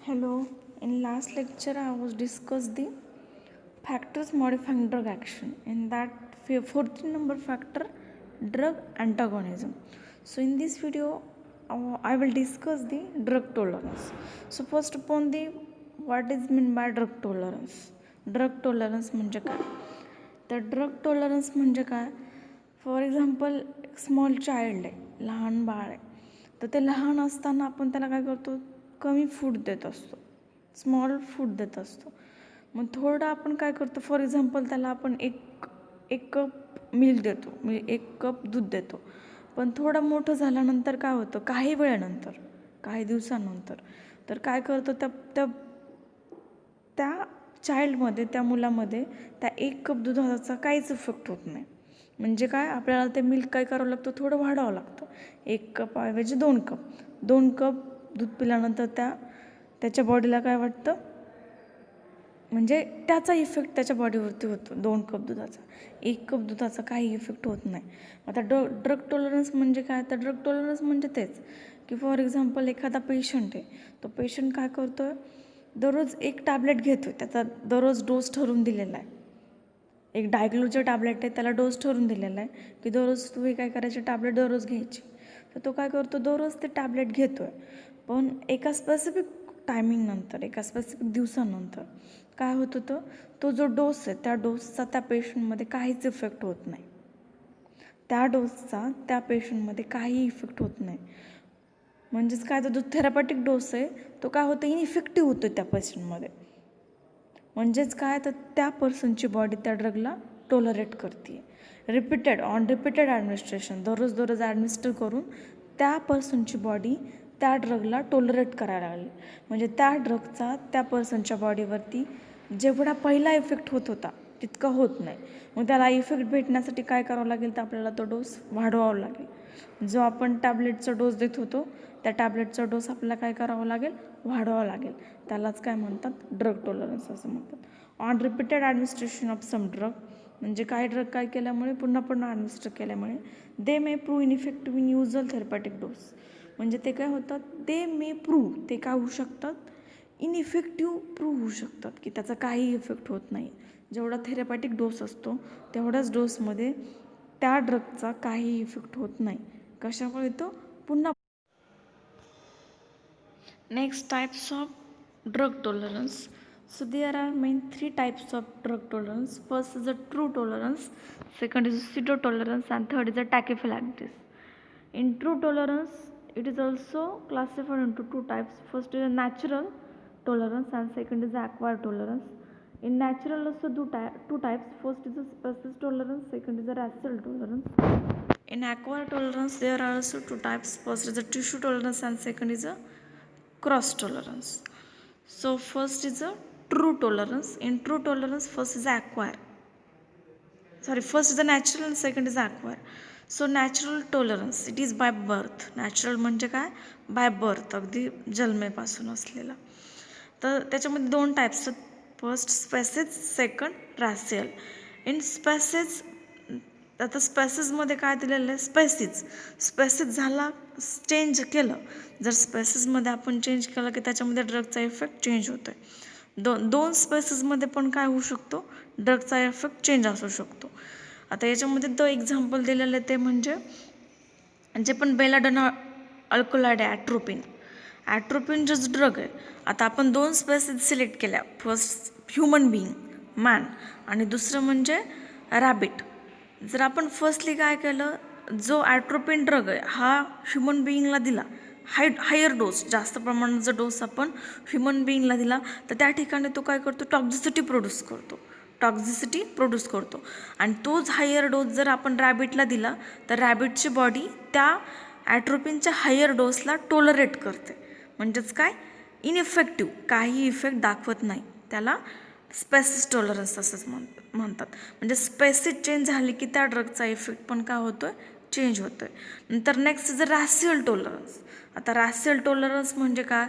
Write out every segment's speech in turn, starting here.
Hello, in last lecture I was discussed the factors modifying drug action. In that 14th number factor, drug antagonism. So in this video I will discuss the drug tolerance. So first upon the what is meant by drug tolerance. Drug tolerance म्हणजे काय? तर drug tolerance म्हणजे काय? For example small child आहे, लहान बाळ आहे, तर ते लहान असताना आपण त्याला काय करतो, कमी फूड देत असतो, स्मॉल फूड देत असतो. मग थोडं आपण काय करतो, फॉर एक्झाम्पल त्याला आपण एक कप मिल्क देतो, एक कप दूध देतो. पण थोडं मोठं झाल्यानंतर काय होतं, काही वेळानंतर, काही दिवसानंतर तर काय करतो, त्या चाइल्डमध्ये, त्या मुलामध्ये त्या एक कप दुधाचा काहीच इफेक्ट होत नाही. म्हणजे काय, आपल्याला ते मिल्क काय करावं लागतं, थोडं वाढवावं लागतं. 1 कप ऐवजी 2 कप. 2 कप दूध पिल्यानंतर त्याच्या बॉडीला काय वाटतं, म्हणजे त्याचा इफेक्ट त्याच्या बॉडीवरती होतो. 2 कप दुधाचा, 1 कप दुधाचा काही इफेक्ट होत नाही. आता ड्रग टॉलरन्स म्हणजे काय? तर ड्रग टॉलरन्स म्हणजे तेच की फॉर एक्झाम्पल एखादा पेशंट आहे, तो पेशंट काय करतो आहे, दररोज एक टॅबलेट घेतो, त्याचा दररोज डोस ठरवून दिलेला आहे. एक डायग्लोचं टॅबलेट आहे, त्याला डोस ठरवून दिलेला आहे की दररोज तुम्ही काय करायचे, टॅबलेट दररोज घ्यायची. तर तो काय करतो, दररोज ते टॅबलेट घेतो आहे. पण एका स्पेसिफिक टायमिंगनंतर, एका स्पेसिफिक दिवसानंतर काय होतं, तो जो डोस आहे त्या डोसचा त्या पेशंटमध्ये काहीच इफेक्ट होत नाही. त्या डोसचा त्या पेशंटमध्ये काही इफेक्ट होत नाही. म्हणजेच काय, तो जो थेरापॅटिक डोस आहे तो काय होतं, इनइफेक्टिव्ह होतो त्या पेशंटमध्ये. म्हणजेच काय, तर त्या पर्सनची बॉडी त्या ड्रगला टॉलरेट करते. रिपीटेड ॲडमिनिस्ट्रेशन, दररोज ॲडमिनिस्टर करून त्या पर्सनची बॉडी त्या ड्रगला टॉलरेट करायला लागली. म्हणजे त्या ड्रगचा त्या पर्सनच्या बॉडीवरती जेवढा पहिला इफेक्ट होत होता तितका होत नाही. मग त्याला इफेक्ट भेटण्यासाठी काय करावं लागेल, तर आपल्याला तो डोस वाढवावा लागेल. जो आपण टॅबलेटचा डोस देत होतो त्या टॅबलेटचा डोस आपल्याला काय करावं लागेल, वाढवावं लागेल. त्यालाच काय म्हणतात, ड्रग टॉलरन्स असं म्हणतात. On repeated administration of some drug, म्हणजे काही ड्रग काय केल्यामुळे, पुन्हा ॲडमिनिस्टर केल्यामुळे, they may prove ineffective in usual therapeutic dose. म्हणजे ते काय होतात, दे मे प्रूव्ह, ते काय होऊ शकतात, इनइफेक्टिव्ह प्रूव्ह होऊ शकतात, की त्याचा काही इफेक्ट होत नाही. जेवढा थेरपॅटिक डोस असतो तेवढ्याच डोसमध्ये त्या ड्रगचा काही इफेक्ट होत नाही. कशामुळे तो पुन्हा. Next types of drug tolerance. So there are main 3 types of drug tolerance. First is a true tolerance, second is a pseudo tolerance, and third is a tachyphylaxis. In true tolerance, it is also classified into 2 types. First is a natural tolerance and second is acquired tolerance. In natural also 2 types. First is a species tolerance, second is a racial tolerance. In acquired tolerance there are also 2 types. First is a tissue tolerance and second is a cross tolerance. So first is a true tolerance. In true tolerance, first is a natural and second is acquired. So natural tolerance, it is by birth. Natural म्हणजे काय, by birth, अगदी जन्मेपासून असलेला. तर त्याच्यामध्ये 2 types आहेत. First species, second racial. In species, आता स्पेसिसमध्ये काय दिलेलं आहे, स्पेसिस झाला, चेंज केलं, जर स्पेसिसमध्ये आपण चेंज केलं की त्याच्यामध्ये ड्रगचा इफेक्ट चेंज होतो आहे. दोन स्पेसिसमध्ये पण काय होऊ शकतो, ड्रगचा इफेक्ट चेंज असू शकतो. आता याच्यामध्ये तो एक्झाम्पल दिलेलं आहे ते म्हणजे जे पण बेलाडोना अल्कोलाइड आहे, ॲट्रोपिन जो ड्रग आहे. आता आपण 2 स्पेसिस सिलेक्ट केल्या, फर्स्ट ह्युमन बिईंग, मॅन, आणि दुसरं म्हणजे रॅबिट. जर आपण फर्स्टली काय केलं, जो ॲट्रोपिन ड्रग आहे हा ह्युमन बिईंगला दिला, हायर डोस, जास्त प्रमाणाचा डोस आपण ह्युमन बिईंगला दिला, तर त्या ठिकाणी तो काय करतो, टॉक्झिसिटी प्रोड्यूस करतो. आणि तोच हायर डोस जर आपण रॅबिटला दिला तर रॅबिटची बॉडी त्या ॲट्रोपिनच्या हायर डोसला टॉलरेट करते. म्हणजेच काय, इनइफेक्टिव्ह, काही इफेक्ट दाखवत नाही. त्याला स्पेसिस टॉलरन्स असंच म्हणतात. म्हणजे स्पेसिस चेंज झाली की त्या ड्रगचा इफेक्ट पण काय होतो आहे, चेंज होतो आहे. नंतर नेक्स्ट इज अ रॅसियल टॉलरन्स. आता रॅसियल टॉलरन्स म्हणजे काय,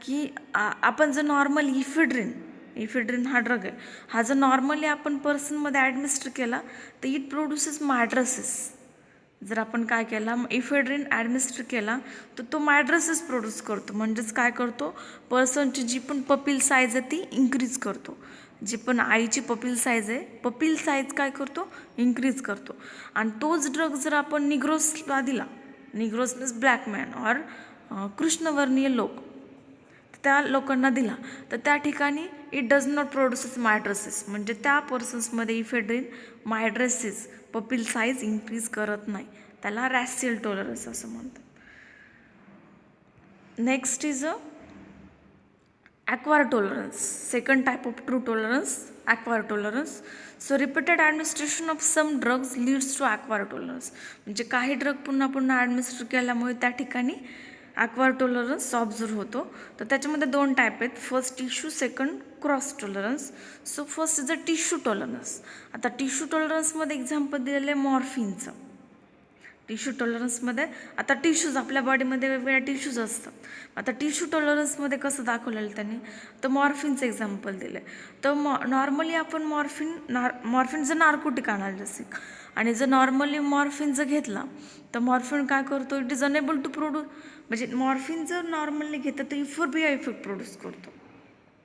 की आपण जर नॉर्मल इफिड्रिन हा ड्रग आहे, हा जर नॉर्मली आपण पर्सनमध्ये ॲडमिनिस्टर केला तर इट प्रोड्युसेस मायड्रसिस. जर आपण काय केला इफेड्रिन ॲडमिनिस्टर केला तर तो मायड्रेसेस प्रोड्यूस करतो. म्हणजेच काय करतो, पर्सनची जी पण पपील साईज आहे ती इन्क्रीज करतो. जी पण आईची पपील साईज आहे, पपील साईज काय करतो, इन्क्रीज करतो. आणि तोच ड्रग जर आपण निग्रोसला दिला, negroes means black man or कृष्णवर्णीय लोक, त्या लोकांना दिला तर त्या ठिकाणी it does not produces mydriasis. म्हणजे त्या पर्सन्समध्ये ephedrine mydriasis pupil size increase करत नाही. त्याला रॅसियल टॉलरन्स असं म्हणतात. Next is acquire tolerance. Second type of true tolerance, acquire tolerance. So repeated administration of some drugs leads to acquire tolerance. म्हणजे काही ड्रग पुन्हा पुन्हा ॲडमिनिस्टर केल्यामुळे त्या ठिकाणी ॲक्वायर टॉलरन्स ऑब्झर्व होतो. तर त्याच्यामध्ये 2 टाईप आहेत, first tissue, second cross tolerance. So first is a tissue tolerance. आता टिश्यू टॉलरन्समध्ये एक्झाम्पल दिलेलं आहे मॉर्फिनचं. टिश्यू टॉलरन्समध्ये आता टिश्यूज आपल्या बॉडीमध्ये वेगवेगळ्या टिश्यूज असतात. आता टिश्यू टॉलरन्समध्ये कसं दाखवलेलं त्यांनी, तर मॉर्फिनचं एक्झाम्पल दिलं आहे. तर नॉर्मली आपण मॉर्फिन जर नार्कोटिक अनालिसिक, आणि जर नॉर्मली मॉर्फिन जर घेतला तर मॉर्फिन काय करतो, it is unable to produce. म्हणजे मॉर्फिन जर नॉर्मली घेतलं तर इफोर्बिया इफेक्ट प्रोड्यूस करतो.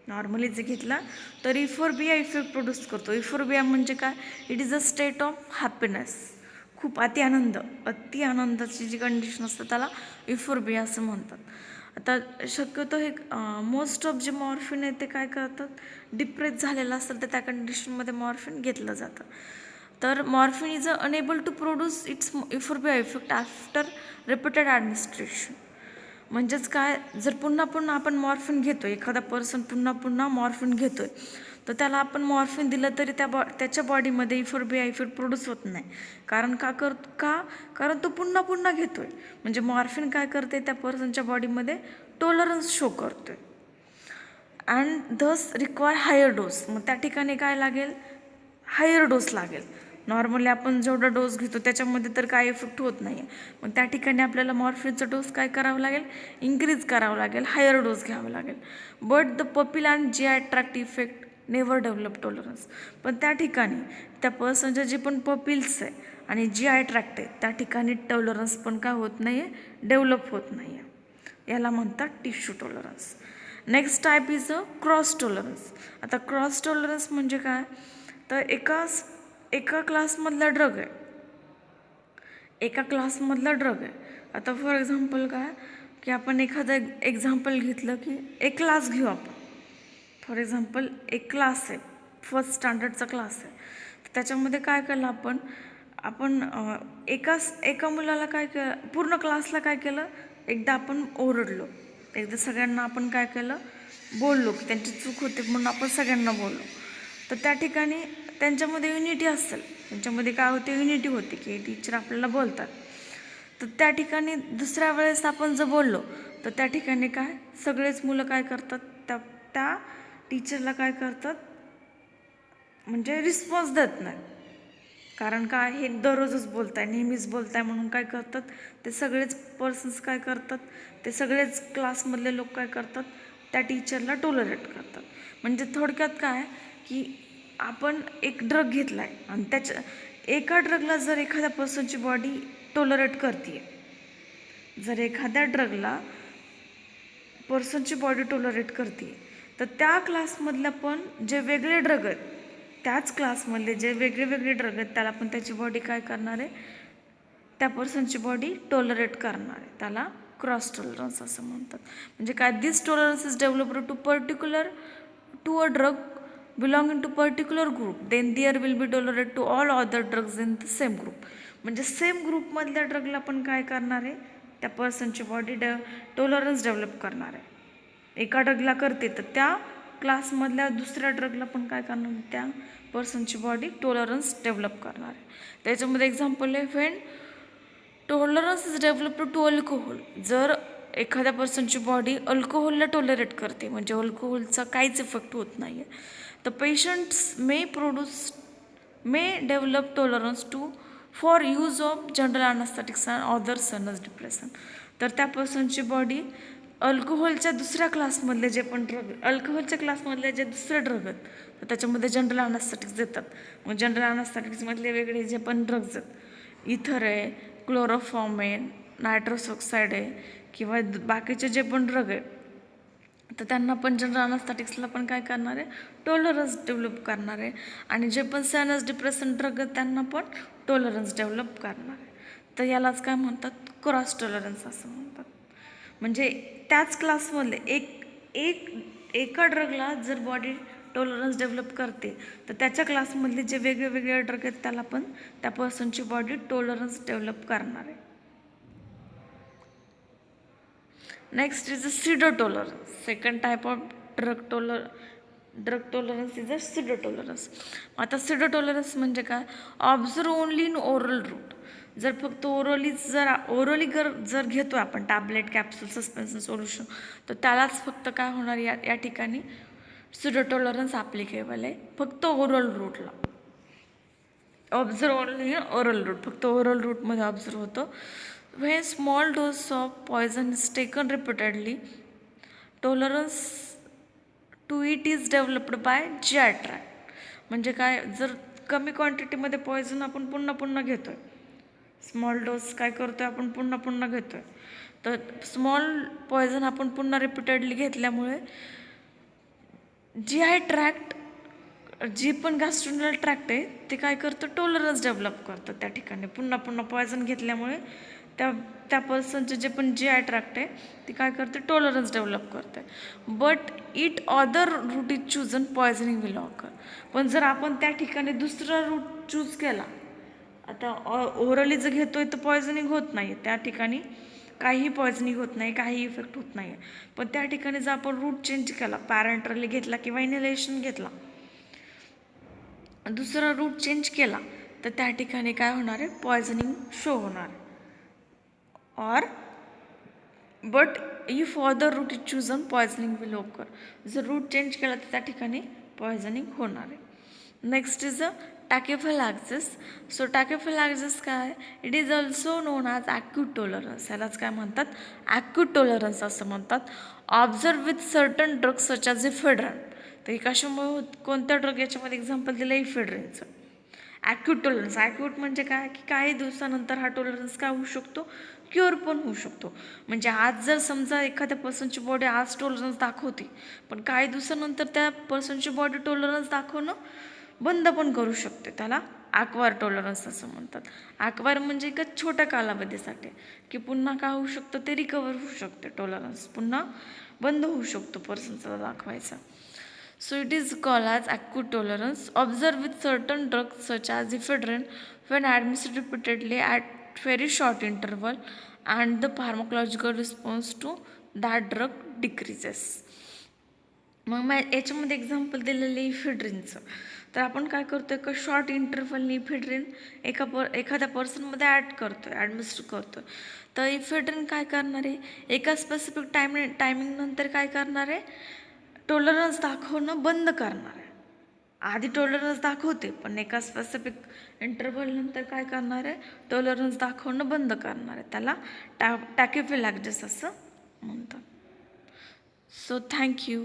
नॉर्मली जर घेतला तर इफोर्बिया इफेक्ट प्रोड्यूस करतो. इफोर्बिया म्हणजे काय, it is a state of happiness. खूप अति आनंदाची जी कंडिशन असतं त्याला इफोर्बिया असं म्हणतात. आता शक्यतो हे मोस्ट ऑफ जे मॉर्फिन आहे ते काय करतात, डिप्रेस झालेलं असेल तर त्या कंडिशनमध्ये मॉर्फिन घेतलं जातं. तर morphine is unable to produce its euphoria effect after repeated administration. म्हणजेच काय, जर पुन्हा पुन्हा आपण मॉर्फिन घेतो, एखादा पर्सन पुन्हा पुन्हा मॉर्फिन घेतोय तर त्याला आपण मॉर्फिन दिलं तरी त्याच्या बॉडीमध्ये इफोर्बिया इफेक्ट प्रोड्यूस होत नाही. कारण कारण तो पुन्हा पुन्हा घेतोय. म्हणजे मॉर्फिन काय करते, त्या पर्सनच्या बॉडीमध्ये टॉलरन्स शो करतोय and thus require higher dose. मग त्या ठिकाणी काय लागेल, हायर डोस लागेल. नॉर्मली आपण जेवढा डोस घेतो त्याच्यामध्ये तर काय इफेक्ट होत नाही आहे. मग त्या ठिकाणी आपल्याला मॉर्फिनचा डोस काय करावं लागेल, इन्क्रीज करावं लागेल, हायर डोस घ्यावं लागेल. But the pupil and GI tract effect never develop tolerance. पण त्या ठिकाणी त्या पर्सनच्या जे पण पपील्स आहे आणि GI ट्रॅक्ट आहे त्या ठिकाणी टॉलरन्स पण काय होत नाही आहे, डेव्हलप होत नाही आहे. याला म्हणतात tissue tolerance. Next type is a cross tolerance. आता क्रॉस टॉलरन्स म्हणजे काय, तर एका क्लासमधला ड्रग आहे, आता फॉर एक्झाम्पल काय, की आपण एखादं एक्झाम्पल घेतलं की एक क्लास घेऊ आपण. फॉर एक्झाम्पल एक क्लास आहे, फर्स्ट स्टँडर्डचा क्लास आहे. त्याच्यामध्ये काय केलं आपण एका मुलाला काय केलं, पूर्ण क्लासला काय केलं, एकदा आपण ओरडलो, एकदा सगळ्यांना आपण काय केलं, बोललो की त्यांची चूक होते म्हणून आपण सगळ्यांना बोललो. तर त्या ठिकाणी त्यांच्यामध्ये युनिटी असेल, त्यांच्यामध्ये काय होते, युनिटी होते की टीचर आपल्याला बोलतात. तर त्या ठिकाणी दुसऱ्या वेळेस आपण जर बोललो तर त्या ठिकाणी काय, सगळेच मुलं काय करतात, त्या टीचरला काय करतात, म्हणजे रिस्पॉन्स देत नाही. कारण काय, हे दररोजच बोलताय, नेहमीच बोलताय म्हणून काय करतात, ते सगळेच पर्सन्स काय करतात, ते सगळेच क्लासमधले लोक काय करतात, त्या टीचरला टॉलरेट करतात. म्हणजे थोडक्यात काय, की आपण एक ड्रग घेतला आहे आणि त्याच्या एका ड्रगला जर एखाद्या पर्सनची बॉडी टॉलरेट करते, जर एखाद्या ड्रगला पर्सनची बॉडी टॉलरेट करते तर त्या क्लासमधल्या पण जे वेगळे ड्रग आहेत, त्याच क्लासमधले जे वेगळे ड्रग आहेत त्याला पण त्याची बॉडी काय करणार आहे, त्या पर्सनची बॉडी टॉलरेट करणार आहे. त्याला क्रॉस टॉलरन्स असं म्हणतात. म्हणजे काय, this tolerance is developed to a drug belonging to particular group, then there will be tolerate to all other drugs in the same group. म्हणजे सेम ग्रुपमधल्या ड्रगला पण काय करणार आहे, त्या पर्सनची बॉडी टॉलरन्स डेव्हलप करणार आहे. एका ड्रगला करते तर त्या क्लासमधल्या दुसऱ्या ड्रगला पण काय करणार, त्या पर्सनची बॉडी टॉलरन्स डेव्हलप करणार आहे. त्याच्यामध्ये एक्झाम्पल आहे, when tolerance is developed to alcohol. जर एखाद्या पर्सनची बॉडी अल्कोहोलला टॉलरेट करते, म्हणजे अल्कोहोलचा काहीच इफेक्ट होत नाही आहे, तर patients may develop tolerance for use of general anaesthetics and other CNS depression. तर त्या पर्सनची बॉडी अल्कोहोलच्या दुसऱ्या क्लासमधले जे पण ड्रग, अल्कोहोलच्या क्लासमधले जे दुसरे ड्रग आहेत तर त्याच्यामध्ये जनरल अॅनास्थेटिक्स देतात. मग जनरल अॅनास्थेटिक्समधले वेगळे जे पण ड्रग्ज आहेत, इथर आहे, क्लोरोफॉर्म नायट्रस ऑक्साईड किंवा बाकीचे जे पण ड्रग आहे, तर त्यांना पण जनरल अनास्थेटिक्सला पण काय करणार आहे, टॉलरन्स डेव्हलप करणार आहे. आणि जे पण सायनस डिप्रेसंट ड्रग आहेत त्यांना पण टॉलरन्स डेव्हलप करणार आहे. तर यालाच काय म्हणतात, क्रॉस टॉलरन्स असं म्हणतात. म्हणजे त्याच क्लासमधले एका ड्रगला जर बॉडी टॉलरन्स डेव्हलप करते, तर त्याच्या क्लासमधले जे वेगळे ड्रग आहेत त्याला पण त्या पर्सनची बॉडी टॉलरन्स डेव्हलप करणार आहे. Next is a pseudo tolerance. Second type of drug tolerance is a pseudo tolerance. आता सिडो टॉलरन्स म्हणजे काय, observe only in oral route. जर फक्त ओरली जर घेतो आपण टॅबलेट, कॅप्सूल, सस्पेन्शन सोल्युशन, तर त्यालाच फक्त काय होणार, या ठिकाणी सिडो टॉलरन्स ॲप्लिकेबल आहे फक्त oral route. Observe only in oral route, फक्त ओरल रूटमध्ये ऑब्झर्व होतं. When small dose of poison is taken repeatedly, tolerance to it is developed by GI tract. म्हणजे काय, जर कमी क्वांटिटीमध्ये पॉयझन आपण पुन्हा घेतोय, स्मॉल डोस काय करतोय आपण पुन्हा घेतोय, तर स्मॉल पॉयझन आपण पुन्हा रिपीटेडली घेतल्यामुळे GI ट्रॅक्ट, जी पण गॅस्ट्रोइनल ट्रॅक्ट आहे ते काय करतं, टॉलरन्स डेव्हलप करतं. त्या ठिकाणी पुन्हा पॉयझन घेतल्यामुळे त्या पर्सनचे जे पण GI ट्रॅक्ट आहे ते काय करते, टॉलरन्स डेव्हलप करते. But it other route is chosen, poisoning will occur. पण जर आपण त्या ठिकाणी दुसरा रूट चूज केला, आता ओरली जर घेतोय तर पॉयझनिंग होत नाही, त्या ठिकाणी काहीही पॉयझनिंग होत नाही, काही इफेक्ट होत नाही. पण त्या ठिकाणी जर आपण रूट चेंज केला, पॅरेंटरली घेतला किंवा इनहेलेशन घेतला, दुसरा रूट चेंज केला, तर त्या ठिकाणी काय होणार आहे, पॉयझनिंग शो होणार. और but if other route is chosen, poisoning will occur. जर रूट चेंज केला तर त्या ठिकाणी पॉयझनिंग होणार आहे. Next is a tachyphylaxis. So tachyphylaxis काय, it is also known as acute tolerance. यालाच काय म्हणतात, ॲक्यूट टॉलरन्स असं म्हणतात. Observe with certain drugs such as ephedrine. तर हे कशामुळे, कोणत्या ड्रग, याच्यामध्ये एक्झाम्पल दिलं इफेड्रिनचं. ॲक्यूट टॉलरन्स, ॲक्यूट म्हणजे काय की काही दिवसानंतर हा टॉलरन्स काय होऊ शकतो, क्युअर पण होऊ शकतो. म्हणजे आज जर समजा एखाद्या पर्सनची बॉडी आज टॉलरन्स दाखवते, पण काही दिवसानंतर त्या पर्सनची बॉडी टॉलरन्स दाखवणं बंद पण करू शकते, त्याला ॲक्वायर टॉलरन्स असं म्हणतात. ॲक्वायर म्हणजे एका छोट्या कालावधीसाठी, की पुन्हा काय होऊ शकतं, ते रिकवर होऊ शकते, टॉलरन्स पुन्हा बंद होऊ शकतो पर्सनचा दाखवायचा. So it is called as acute tolerance. Observed with certain drugs such as ephedrine when administered repeatedly at very short interval, and the pharmacological response to that drug decreases. मग याच्यामध्ये example दिलेलं इफेड्रिनचं. तर आपण काय करतोय, का शॉर्ट इंटरव्हलनी इफेड्रिन एखाद्या पर्सनमध्ये add करतोय, ॲडमिनिस्टर करतोय. तर इफेड्रिन काय करणार आहे, एका स्पेसिफिक टायमिंग नंतर काय करणार आहे, टॉलरन्स दाखवणं बंद करणार आहे. आधी टॉलरन्स दाखवते, पण एका स्पेसिफिक इंटरव्हल नंतर काय करणार आहे, टॉलरन्स दाखवणं बंद करणार आहे. त्याला टॅकेफिलॅक्सिस असं म्हणतात. So thank you.